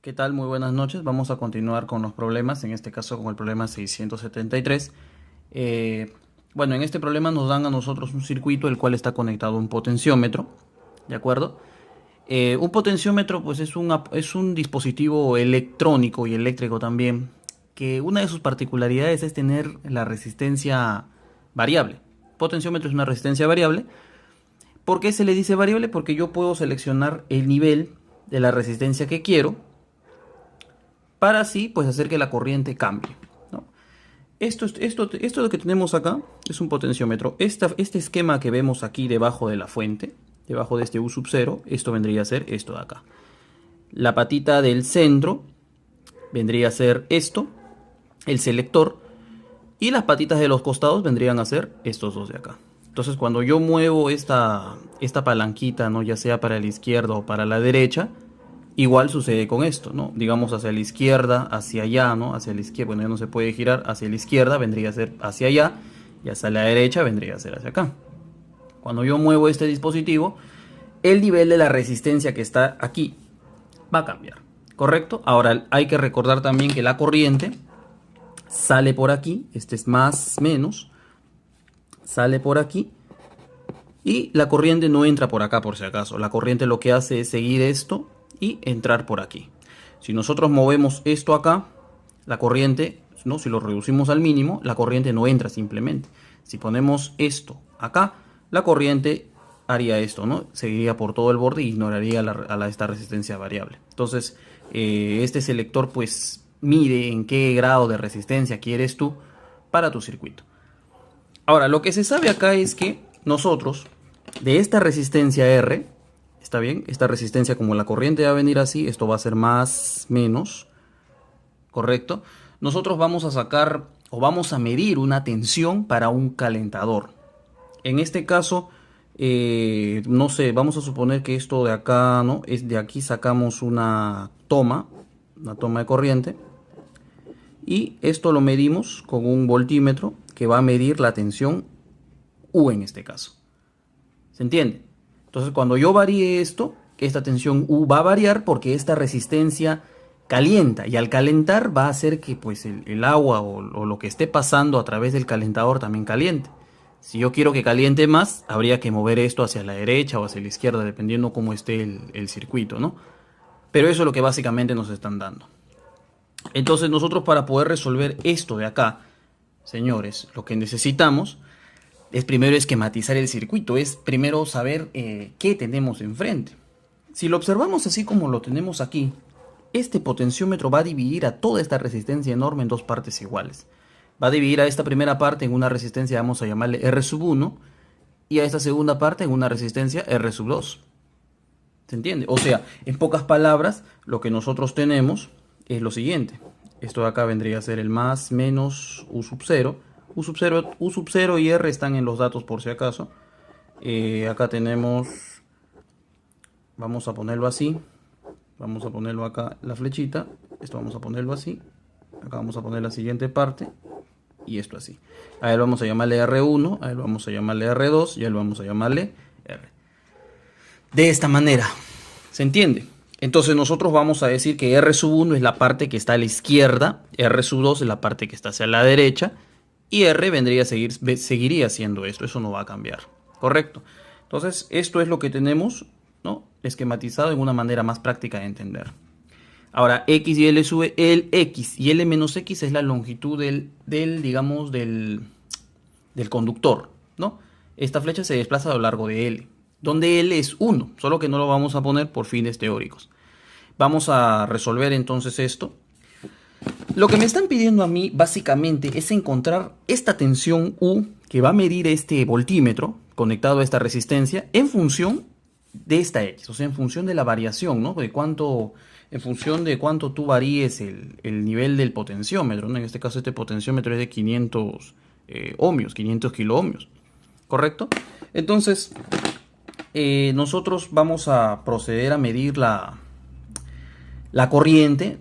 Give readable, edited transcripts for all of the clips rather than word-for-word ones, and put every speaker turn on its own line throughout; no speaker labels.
¿Qué tal? Muy buenas noches. Vamos a continuar con los problemas, en este caso con el problema 673. Bueno, en este problema nos dan a nosotros un circuito el cual está conectado a un potenciómetro, ¿de acuerdo? Un potenciómetro pues es un dispositivo electrónico y eléctrico también, que una de sus particularidades es tener la resistencia variable. Potenciómetro es una resistencia variable. ¿Por qué se le dice variable? Porque yo puedo seleccionar el nivel de la resistencia que quiero para así pues hacer que la corriente cambie, ¿no? Esto lo que tenemos acá es un potenciómetro. Este esquema que vemos aquí debajo de la fuente, debajo de este U sub 0, esto vendría a ser esto de acá. La patita del centro vendría a ser esto, el selector, y las patitas de los costados vendrían a ser estos dos de acá. Entonces cuando yo muevo esta palanquita, ¿no? Ya sea para la izquierda o para la derecha, igual sucede con esto, ¿no? Digamos hacia la izquierda, hacia allá, ¿no? Hacia la izquierda, bueno, ya no se puede girar, hacia la izquierda vendría a ser hacia allá, y hacia la derecha vendría a ser hacia acá. Cuando yo muevo este dispositivo, el nivel de la resistencia que está aquí va a cambiar, ¿correcto? Ahora hay que recordar también que la corriente sale por aquí, este es más, menos, sale por aquí, y la corriente no entra por acá por si acaso. La corriente lo que hace es seguir esto y entrar por aquí. Si nosotros movemos esto acá, la corriente, ¿no? Si lo reducimos al mínimo, la corriente no entra simplemente. Si ponemos esto acá, la corriente haría esto, ¿no? Seguiría por todo el borde y ignoraría esta resistencia variable. Entonces, este selector pues mide en qué grado de resistencia quieres tú para tu circuito. Ahora, lo que se sabe acá es que nosotros, de esta resistencia R, ¿está bien? Esta resistencia, como la corriente va a venir así, esto va a ser más, menos, ¿correcto? Nosotros vamos a sacar o vamos a medir una tensión para un calentador. En este caso, no sé, vamos a suponer que esto de acá, ¿no? Es de aquí sacamos una toma de corriente. Y esto lo medimos con un voltímetro que va a medir la tensión U en este caso. ¿Se entiende? Entonces cuando yo varíe esto, esta tensión U va a variar porque esta resistencia calienta, y al calentar va a hacer que pues el agua o lo que esté pasando a través del calentador también caliente. Si yo quiero que caliente más, habría que mover esto hacia la derecha o hacia la izquierda, dependiendo cómo esté el circuito, ¿no? Pero eso es lo que básicamente nos están dando. Entonces nosotros, para poder resolver esto de acá, señores, lo que necesitamos es primero esquematizar el circuito, es primero saber qué tenemos enfrente. Si lo observamos así como lo tenemos aquí, este potenciómetro va a dividir a toda esta resistencia enorme en dos partes iguales. Va a dividir a esta primera parte en una resistencia, vamos a llamarle R sub 1, y a esta segunda parte en una resistencia R sub 2. ¿Se entiende? O sea, en pocas palabras, lo que nosotros tenemos es lo siguiente. Esto de acá vendría a ser el más, menos, U sub 0. U sub 0 y R están en los datos por si acaso. Acá tenemos, vamos a ponerlo así. Vamos a ponerlo acá la flechita. Esto vamos a ponerlo así. Acá vamos a poner la siguiente parte. Y esto así. A él vamos a llamarle R1, a él vamos a llamarle R2 y a él vamos a llamarle R. De esta manera. ¿Se entiende? Entonces nosotros vamos a decir que R sub 1 es la parte que está a la izquierda, R sub 2 es la parte que está hacia la derecha, y R seguiría siendo esto, eso no va a cambiar, ¿correcto? Entonces esto es lo que tenemos, ¿no? Esquematizado en una manera más práctica de entender. Ahora, X y L sube, el X y L menos X es la longitud digamos, del conductor, ¿no? Esta flecha se desplaza a lo largo de L, donde L es 1, solo que no lo vamos a poner por fines teóricos. Vamos a resolver entonces esto. Lo que me están pidiendo a mí básicamente es encontrar esta tensión U que va a medir este voltímetro conectado a esta resistencia en función de esta X, o sea, en función de la variación, ¿no? En función de cuánto tú varíes el nivel del potenciómetro, ¿no? En este caso este potenciómetro es de 500 ohmios, 500 kiloohmios, ¿correcto? Entonces, nosotros vamos a proceder a medir la corriente.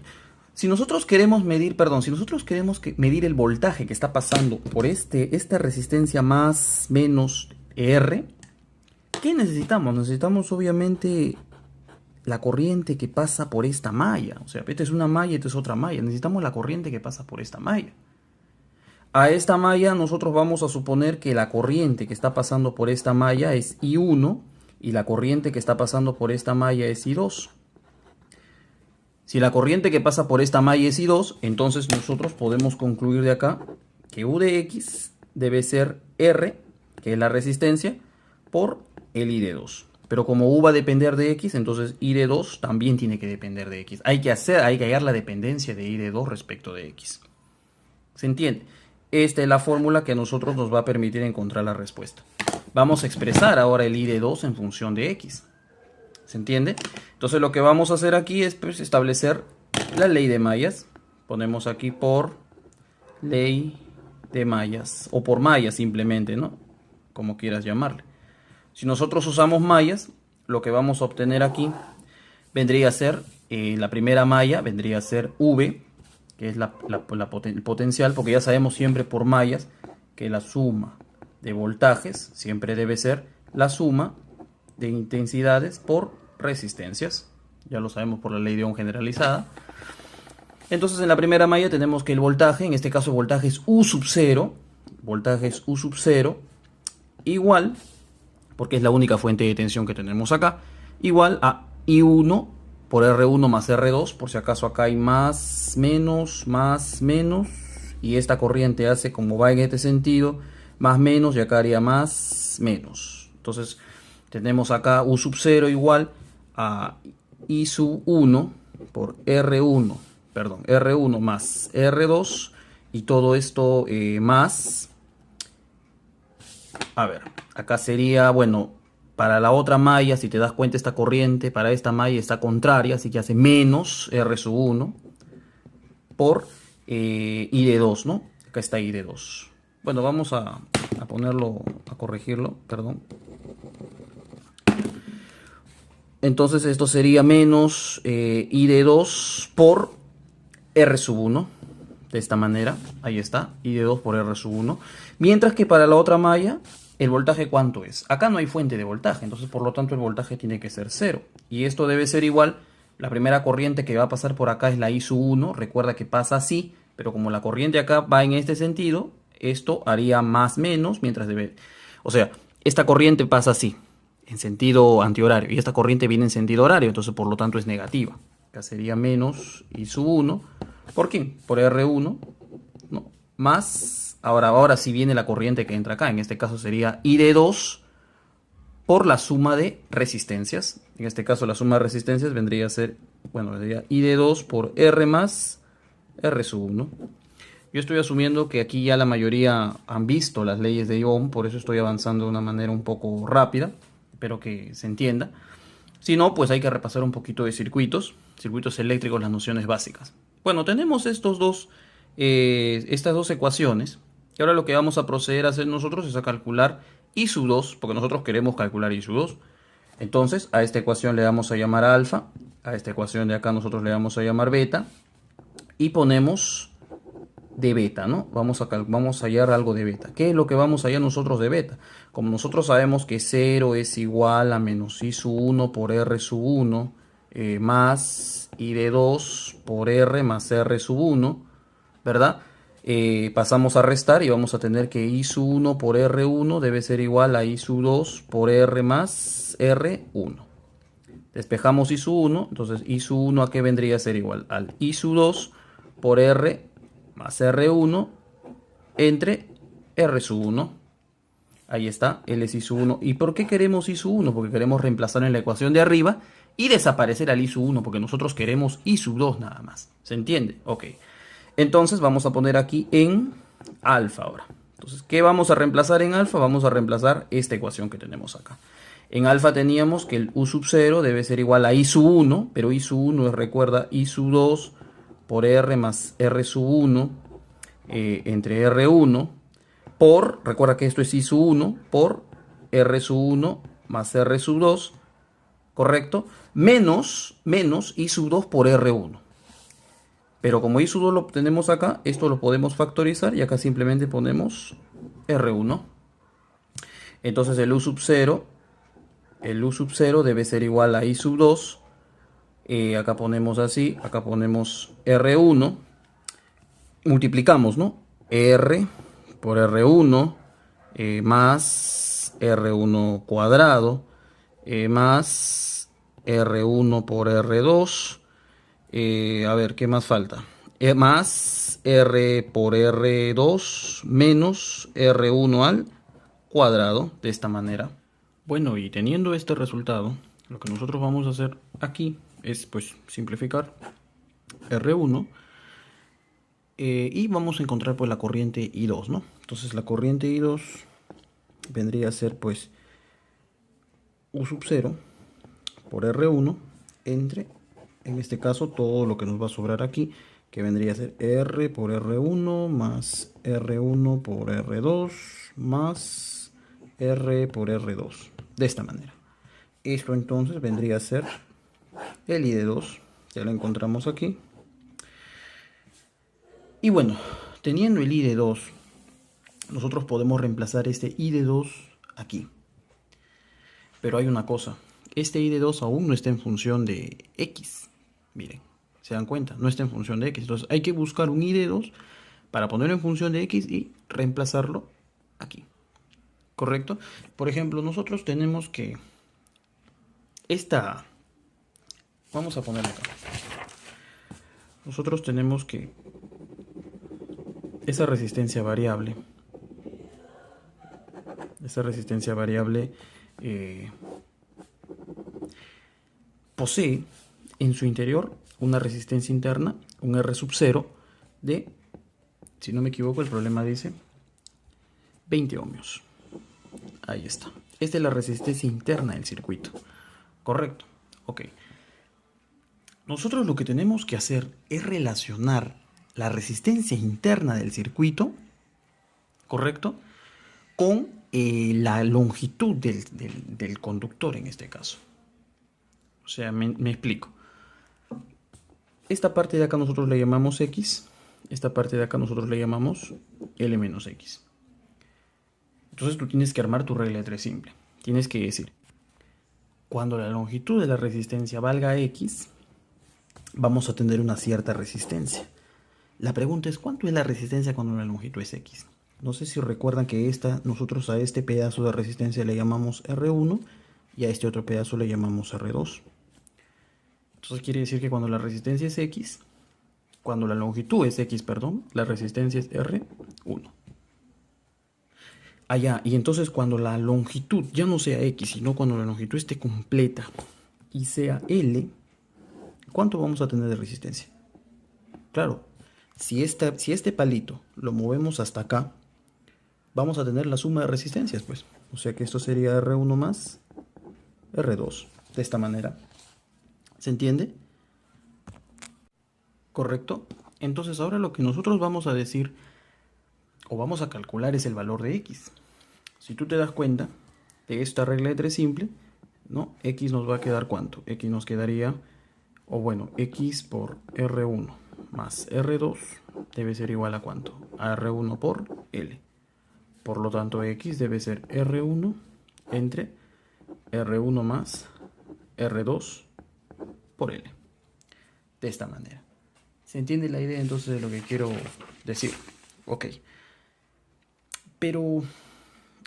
Si nosotros queremos medir, medir el voltaje que está pasando por esta resistencia más menos R, ¿qué necesitamos? Necesitamos obviamente la corriente que pasa por esta malla. O sea, esta es una malla, esta es otra malla. Necesitamos la corriente que pasa por esta malla. A esta malla nosotros vamos a suponer que la corriente que está pasando por esta malla es I1 y la corriente que está pasando por esta malla es I2. Si la corriente que pasa por esta malla es I2, entonces nosotros podemos concluir de acá que U de X debe ser R, que es la resistencia, por el I de 2. Pero como U va a depender de X, entonces I de 2 también tiene que depender de X. Hay que hallar la dependencia de I de 2 respecto de X. ¿Se entiende? Esta es la fórmula que a nosotros nos va a permitir encontrar la respuesta. Vamos a expresar ahora el I de 2 en función de X. ¿Se entiende? Entonces lo que vamos a hacer aquí es pues, establecer la ley de mallas. Ponemos aquí por ley de mallas o por mallas simplemente, ¿no? Como quieras llamarle. Si nosotros usamos mallas, lo que vamos a obtener aquí vendría a ser, la primera malla vendría a ser V, que es el potencial, porque ya sabemos siempre por mallas que la suma de voltajes siempre debe ser la suma de intensidades por resistencias. Ya lo sabemos por la ley de Ohm generalizada. Entonces en la primera malla tenemos que el voltaje, en este caso voltaje es U sub 0, igual, porque es la única fuente de tensión que tenemos acá, igual a I1 por R1 más R2, por si acaso acá hay más, menos, y esta corriente hace como va en este sentido, más, menos, y acá haría más, menos. Entonces tenemos acá U sub 0 igual a I sub 1 por R1 más R2, y todo esto más, a ver, acá sería, bueno, para la otra malla, si te das cuenta, esta corriente para esta malla está contraria, así que hace menos R sub 1 por I de 2, ¿no? Acá está I de 2. Bueno, vamos a ponerlo, a corregirlo, perdón. Entonces esto sería menos I de 2 por R sub 1. De esta manera, ahí está, I de 2 por R sub 1. Mientras que para la otra malla, ¿el voltaje cuánto es? Acá no hay fuente de voltaje, entonces por lo tanto el voltaje tiene que ser 0. Y esto debe ser igual, la primera corriente que va a pasar por acá es la I sub 1. Recuerda que pasa así, pero como la corriente acá va en este sentido, esto haría más menos, mientras debe... O sea, esta corriente pasa así, en sentido antihorario, y esta corriente viene en sentido horario, entonces por lo tanto es negativa. Acá sería menos I sub 1. ¿Por qué? Por R1, ¿no? Más, ahora sí viene la corriente que entra acá, en este caso sería I de 2 por la suma de resistencias. En este caso la suma de resistencias vendría a ser, bueno, vendría I de 2 por R más R sub 1. Yo estoy asumiendo que aquí ya la mayoría han visto las leyes de Ohm, por eso estoy avanzando de una manera un poco rápida, espero que se entienda. Si no, pues hay que repasar un poquito de circuitos eléctricos, las nociones básicas. Bueno, tenemos estas dos ecuaciones, y ahora lo que vamos a proceder a hacer nosotros es a calcular I sub 2, porque nosotros queremos calcular I sub 2. Entonces, a esta ecuación le vamos a llamar alfa, a esta ecuación de acá nosotros le vamos a llamar beta, y ponemos de beta, ¿no? Vamos a hallar algo de beta. ¿Qué es lo que vamos a hallar nosotros de beta? Como nosotros sabemos que 0 es igual a menos I sub 1 por R sub 1, más I de 2 por R más R sub 1, ¿verdad? Pasamos a restar y vamos a tener que I sub 1 por R1 debe ser igual a I sub 2 por R más R1. Despejamos I sub 1, entonces I sub 1 ¿a qué vendría a ser igual? Al I sub 2 por R más R1 entre R sub 1. Ahí está, L es I sub 1. ¿Y por qué queremos I sub 1? Porque queremos reemplazar en la ecuación de arriba y desaparecer al I sub 1, porque nosotros queremos I sub 2 nada más. ¿Se entiende? Ok. Entonces vamos a poner aquí en alfa ahora. Entonces, ¿qué vamos a reemplazar en alfa? Vamos a reemplazar esta ecuación que tenemos acá. En alfa teníamos que el U sub 0 debe ser igual a I sub 1, pero I sub 1 es, recuerda, I sub 2 por R más R sub 1 entre R1 por, recuerda que esto es I sub 1 por R sub 1 más R sub 2, ¿correcto? Menos I sub 2 por R1. Pero como I sub 2 lo tenemos acá, esto lo podemos factorizar y acá simplemente ponemos R1. Entonces el U sub 0 debe ser igual a I sub 2 Acá ponemos así, acá ponemos R1, multiplicamos, ¿no? R por R1 más R1 cuadrado más R1 por R2. A ver, ¿qué más falta? Más R por R2 menos R1 al cuadrado, de esta manera. Bueno, y teniendo este resultado, lo que nosotros vamos a hacer aquí es pues simplificar R1 y vamos a encontrar pues la corriente I2, ¿no? Entonces la corriente I2 vendría a ser pues U sub 0 por R1 entre, en este caso, todo lo que nos va a sobrar aquí, que vendría a ser R por R1 más R1 por R2 más R por R2. De esta manera. Esto entonces vendría a ser el I de 2. Ya lo encontramos aquí. Y bueno, teniendo el I de 2, nosotros podemos reemplazar este I de 2 aquí. Pero hay una cosa. Este I de 2 aún no está en función de X. Miren, se dan cuenta, no está en función de X. Entonces hay que buscar un I de 2 para ponerlo en función de X y reemplazarlo aquí. ¿Correcto? Por ejemplo, nosotros tenemos que esta... Vamos a ponerlo acá. Nosotros tenemos que esa resistencia variable posee en su interior una resistencia interna, un R sub 0 de, si no me equivoco, el problema dice 20 ohmios. Ahí está. Esta es la resistencia interna del circuito. Correcto. Ok. Nosotros lo que tenemos que hacer es relacionar la resistencia interna del circuito, ¿correcto?, con la longitud del conductor en este caso. O sea, me explico. Esta parte de acá nosotros le llamamos X. Esta parte de acá nosotros le llamamos L menos X. Entonces tú tienes que armar tu regla de 3 simple. Tienes que decir, cuando la longitud de la resistencia valga X, vamos a tener una cierta resistencia. La pregunta es, ¿cuánto es la resistencia cuando la longitud es X? No sé si recuerdan que nosotros a este pedazo de resistencia le llamamos R1 y a este otro pedazo le llamamos R2. Entonces quiere decir que cuando la resistencia es X, cuando la longitud es X, perdón, la resistencia es R1. Allá, y entonces cuando la longitud ya no sea X, sino cuando la longitud esté completa y sea L, ¿cuánto vamos a tener de resistencia? Claro, si este palito lo movemos hasta acá, vamos a tener la suma de resistencias, pues. O sea que esto sería R1 más R2, de esta manera. ¿Se entiende? ¿Correcto? Entonces ahora lo que nosotros vamos a decir o vamos a calcular es el valor de X. Si tú te das cuenta de esta regla de 3 simple, ¿no? X nos va a quedar ¿cuánto? X nos quedaría, o bueno, X por R1 más R2 debe ser igual a ¿cuánto? A R1 por L. Por lo tanto, X debe ser R1 entre R1 más R2 por L. De esta manera. ¿Se entiende la idea entonces de lo que quiero decir? Ok. Pero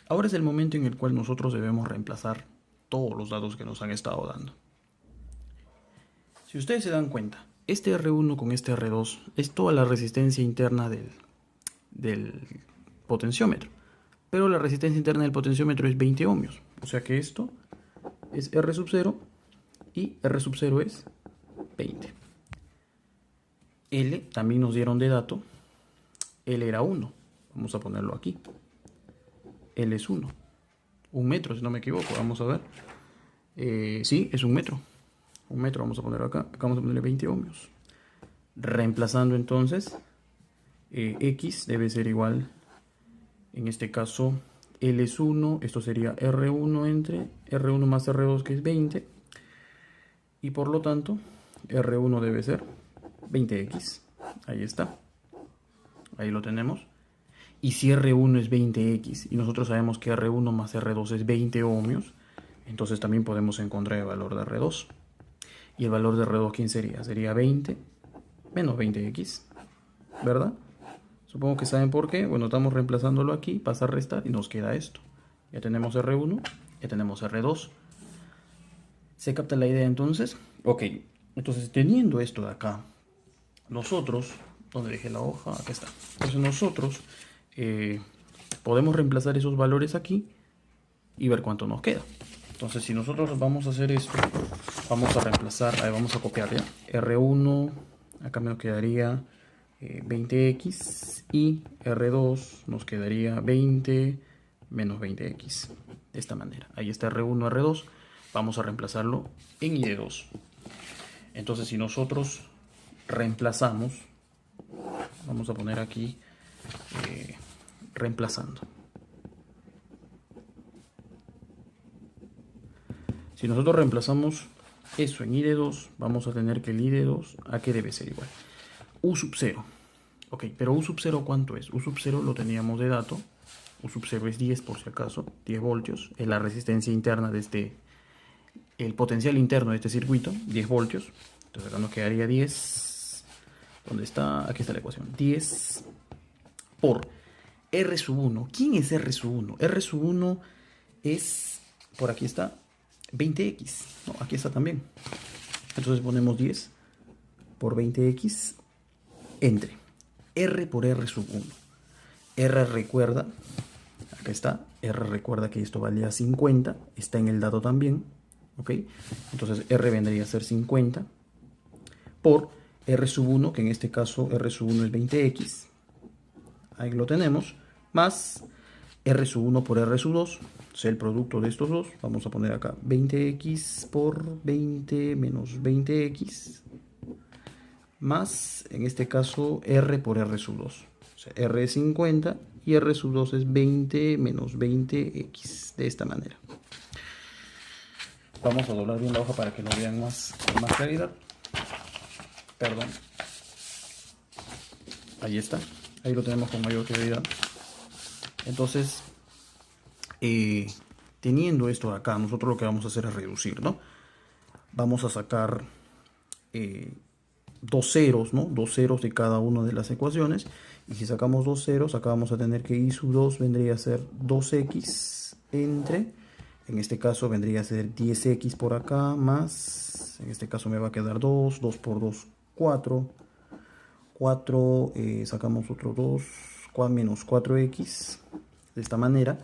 ahora es el momento en el cual nosotros debemos reemplazar todos los datos que nos han estado dando. Si ustedes se dan cuenta, este R1 con este R2 es toda la resistencia interna del potenciómetro. Pero la resistencia interna del potenciómetro es 20 ohmios. O sea que esto es R sub 0 y R sub 0 es 20. L también nos dieron de dato. L era 1. Vamos a ponerlo aquí. L es 1. 1 metro, si no me equivoco. Vamos a ver. Sí, es 1 metro. 1 metro vamos a poner acá. Acá vamos a ponerle 20 ohmios. Reemplazando entonces, X debe ser igual. En este caso, L es 1. Esto sería R1 entre R1 más R2, que es 20. Y por lo tanto, R1 debe ser 20X. Ahí está. Ahí lo tenemos. Y si R1 es 20X y nosotros sabemos que R1 más R2 es 20 ohmios, entonces también podemos encontrar el valor de R2. Y el valor de R2, ¿quién sería? Sería 20 menos 20x, ¿verdad? Supongo que saben por qué. Bueno, estamos reemplazándolo aquí, pasa a restar y nos queda esto. Ya tenemos R1, ya tenemos R2. ¿Se capta la idea entonces? Ok, entonces teniendo esto de acá, nosotros, ¿dónde dejé la hoja? Acá está. Entonces nosotros podemos reemplazar esos valores aquí y ver cuánto nos queda. Entonces si nosotros vamos a hacer esto, vamos a reemplazar, vamos a copiar ya. R1, acá me quedaría 20x y R2 nos quedaría 20 menos 20x. De esta manera. Ahí está R1, R2. Vamos a reemplazarlo en I de 2. Entonces si nosotros reemplazamos, vamos a poner aquí reemplazando. Si nosotros reemplazamos eso en I de 2, vamos a tener que el I de 2, ¿a qué debe ser igual? U sub 0. Ok, pero U sub 0 ¿cuánto es? U sub 0 lo teníamos de dato. U sub 0 es 10 por si acaso, 10 voltios. Es la resistencia interna de este, el potencial interno de este circuito, 10 voltios. Entonces acá nos quedaría 10. ¿Dónde está? Aquí está la ecuación. 10 por R sub 1. ¿Quién es R sub 1? R sub 1 es, por aquí está, 20x. No, aquí está también. Entonces ponemos 10 por 20x entre R por R sub 1. R recuerda, acá está, R recuerda que esto valía 50, está en el dato también, ¿ok? Entonces R vendría a ser 50 por R sub 1, que en este caso R sub 1 es 20x, ahí lo tenemos, más R sub 1 por R sub 2, o sea, el producto de estos dos, vamos a poner acá 20x por 20 menos 20x, más, en este caso, R por R sub 2. O sea, R es 50 y R sub 2 es 20 menos 20x, de esta manera. Vamos a doblar bien la hoja para que lo vean con más claridad. Perdón. Ahí está. Ahí lo tenemos con mayor claridad. Entonces, teniendo esto acá, nosotros lo que vamos a hacer es reducir, ¿no? Vamos a sacar dos ceros, ¿no? Dos ceros de cada una de las ecuaciones. Y si sacamos dos ceros, acá vamos a tener que I sub 2 vendría a ser 2x entre, en este caso vendría a ser 10x por acá, más, en este caso me va a quedar 2, 2 por 2, 4, 4, sacamos otro 2, menos 4x, de esta manera,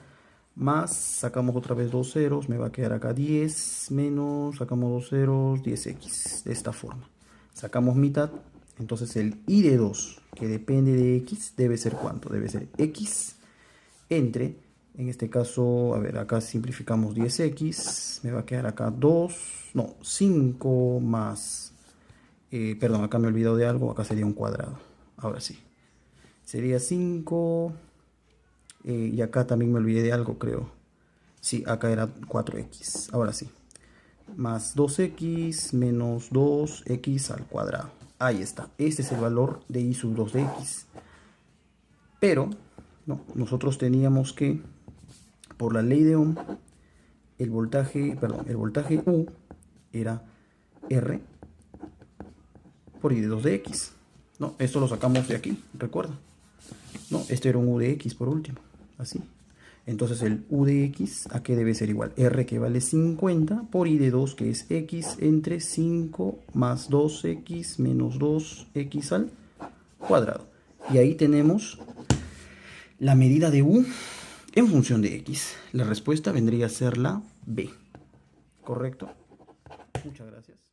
más, sacamos otra vez dos ceros, me va a quedar acá 10, menos, sacamos dos ceros, 10x, de esta forma. Sacamos mitad, entonces el I de 2, que depende de x, debe ser ¿cuánto? Debe ser x entre, en este caso, a ver, acá simplificamos 10x, me va a quedar acá 2, no, 5 más, perdón, acá me he olvidado de algo, acá sería un cuadrado, ahora sí. Sería 5, y acá también me olvidé de algo, creo. Sí, acá era 4x, ahora sí. Más 2x menos 2x al cuadrado. Ahí está. Este es el valor de I sub 2 de x. Pero, no, nosotros teníamos que, por la ley de Ohm, el voltaje U era R por I de 2 de x. No, esto lo sacamos de aquí, recuerda. No, este era un U de x por último. Así. Entonces el U de x, ¿a qué debe ser igual? R que vale 50 por I de 2 que es x entre 5 más 2x menos 2x al cuadrado. Y ahí tenemos la medida de U en función de x. La respuesta vendría a ser la B. ¿Correcto? Muchas gracias.